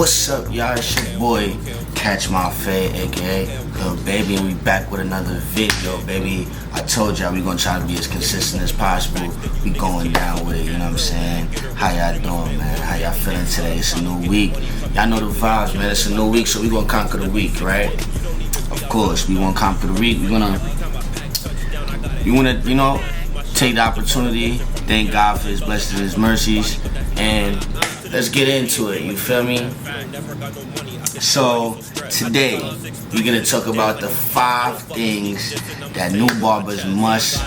What's up, y'all? It's your boy, Catch My Fade, aka Lil Baby, and we back with another video, baby. I told y'all we gonna try to be as consistent as possible. We going down with it, you know what I'm saying? How y'all doing, man? How y'all feeling today? It's a new week. Y'all know the vibes, man. It's a new week, so we gonna conquer the week, right? Of course, we gonna conquer the week. We wanna, you know, take the opportunity, thank God for His blessings, His mercies, and let's get into it, you feel me? So, today, we're going to talk about the 5 things that new barbers must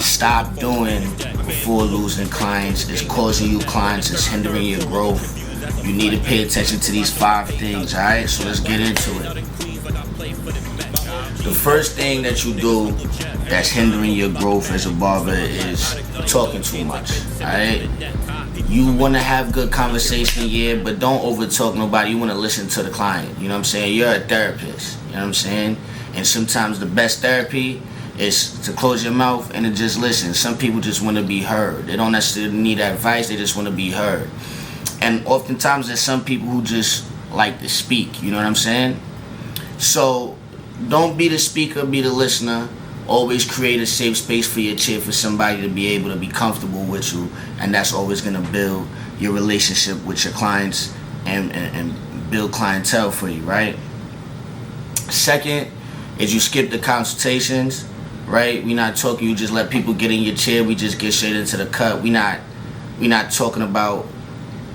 stop doing before losing clients. It's causing you clients, it's hindering your growth. You need to pay attention to these 5 things, alright? So let's get into it. The first thing that you do that's hindering your growth as a barber is talking too much, alright? You want to have good conversation, yeah, but don't over talk nobody. You want to listen to the client, you know what I'm saying? You're a therapist, you know what I'm saying? And sometimes the best therapy is to close your mouth and to just listen. Some people just want to be heard. They don't necessarily need advice, they just want to be heard. And oftentimes there's some people who just like to speak, you know what I'm saying? So don't be the speaker, be the listener. Always create a safe space for your chair for somebody to be able to be comfortable with you, and that's always going to build your relationship with your clients and build clientele for you, right? Second is you skip the consultations, right? We're not talking, you just let people get in your chair, we just get straight into the cut. We're not talking about,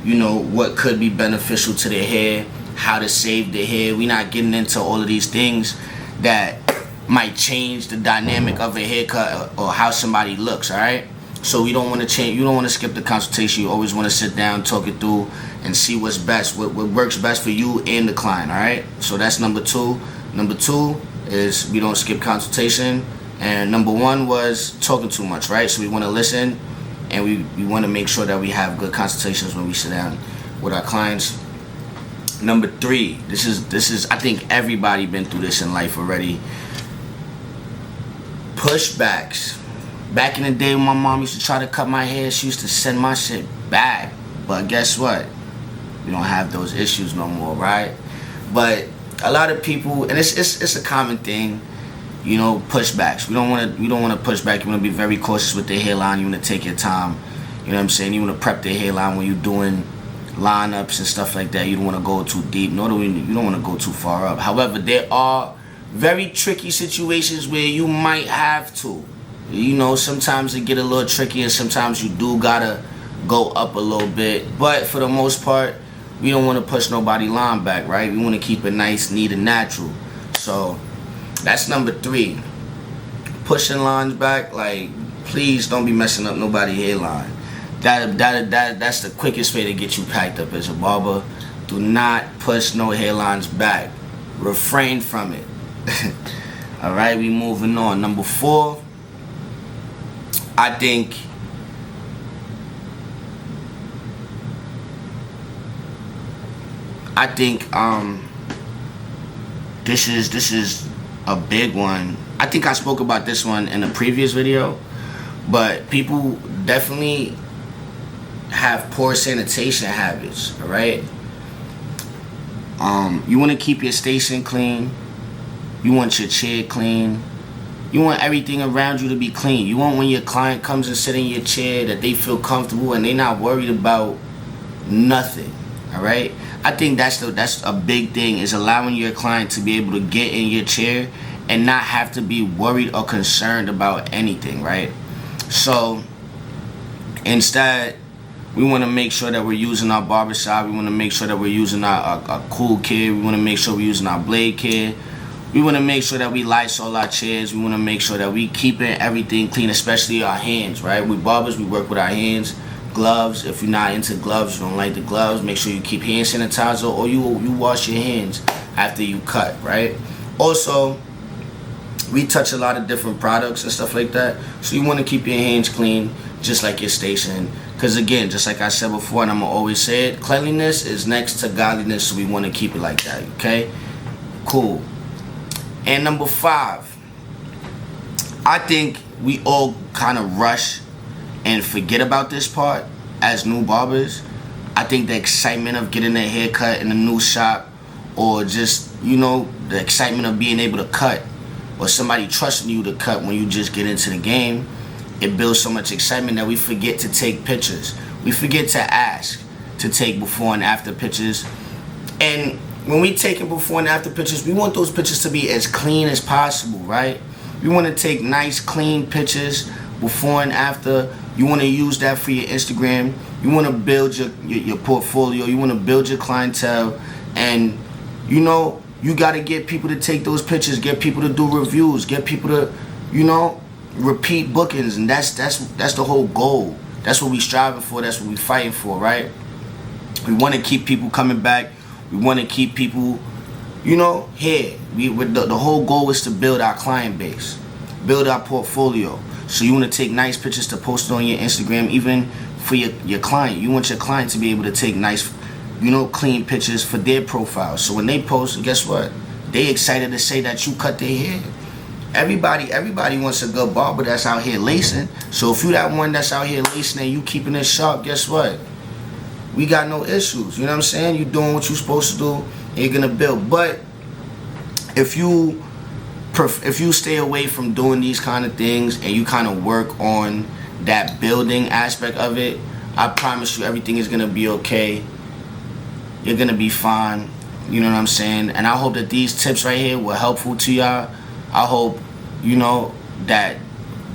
you know, what could be beneficial to their hair, how to save their hair. We're not getting into all of these things that might change the dynamic of a haircut or how somebody looks, alright? So you don't want to change, you don't want to skip the consultation. You always want to sit down, talk it through, and see what's best, what works best for you and the client, alright? So that's number 2. Number 2 is we don't skip consultation. And number 1 was talking too much, right? So we want to listen, and we want to make sure that we have good consultations when we sit down with our clients. Number 3, this is I think everybody been through this in life already. Pushbacks. Back in the day when my mom used to try to cut my hair, she used to send my shit back. But guess what? We don't have those issues no more, right? But a lot of people, and it's a common thing, you know, pushbacks. We don't want to push back. You want to be very cautious with the hairline. You want to take your time. You know what I'm saying? You want to prep the hairline when you're doing lineups and stuff like that. You don't want to go too deep. You don't want to go too far up. However, there are very tricky situations where you might have to. You know, sometimes it get a little tricky, and sometimes you do gotta go up a little bit. But for the most part, we don't want to push nobody line back, right? We want to keep it nice, neat, and natural. So that's number 3. Pushing lines back, like, please don't be messing up nobody's hairline. That's the quickest way to get you packed up as a barber. Do not push no hairlines back. Refrain from it. Alright, we moving on. Number 4, I think this is a big one. I think I spoke about this one in a previous video, but people definitely have poor sanitation habits, alright? You want to keep your station clean. You want your chair clean. You want everything around you to be clean. You want when your client comes and sit in your chair that they feel comfortable and they're not worried about nothing. Alright? I think that's a big thing, is allowing your client to be able to get in your chair and not have to be worried or concerned about anything, right? So instead, we want to make sure that we're using our barbershop. We want to make sure that we're using our cool care. We want to make sure we're using our blade care. We want to make sure that we Lysol our chairs. We want to make sure that we keeping everything clean, especially our hands, right? We barbers, we work with our hands. Gloves, if you're not into gloves, you don't like the gloves, make sure you keep hand sanitizer, or you wash your hands after you cut, right? Also, we touch a lot of different products and stuff like that, so you want to keep your hands clean, just like your station. Because again, just like I said before, and I'm going to always say it, cleanliness is next to godliness, so we want to keep it like that, okay? Cool. And number 5, I think we all kind of rush and forget about this part as new barbers. I think the excitement of getting a haircut in a new shop, or just, you know, the excitement of being able to cut, or somebody trusting you to cut when you just get into the game, it builds so much excitement that we forget to take pictures. We forget to ask to take before and after pictures. And when we taking before and after pictures, we want those pictures to be as clean as possible, right? We want to take nice, clean pictures before and after. You want to use that for your Instagram. You want to build your portfolio. You want to build your clientele. And, you know, you got to get people to take those pictures, get people to do reviews, get people to, you know, repeat bookings. And that's the whole goal. That's what we striving for. That's what we fighting for, right? We want to keep people coming back. We want to keep people, you know, here. The whole goal is to build our client base, build our portfolio. So you want to take nice pictures to post it on your Instagram, even for your client. You want your client to be able to take nice, you know, clean pictures for their profile. So when they post, guess what? They excited to say that you cut their hair. Everybody wants a good barber that's out here lacing. So if you that one that's out here lacing and you keeping it sharp, guess what? We got no issues. You know what I'm saying? You doing what you supposed to do, and you're gonna build. But if you stay away from doing these kind of things and you kind of work on that building aspect of it, I promise you everything is gonna be okay. You're gonna be fine. You know what I'm saying? And I hope that these tips right here were helpful to y'all. I hope, you know, that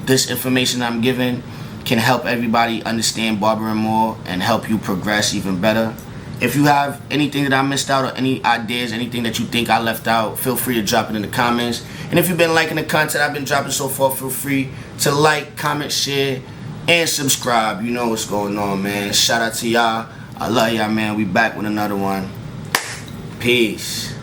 this information I'm giving can help everybody understand barbering more and help you progress even better. If you have anything that I missed out or any ideas, anything that you think I left out, feel free to drop it in the comments. And if you've been liking the content I've been dropping so far, feel free to like, comment, share, and subscribe. You know what's going on, man. Shout out to y'all. I love y'all, man. We back with another one. Peace.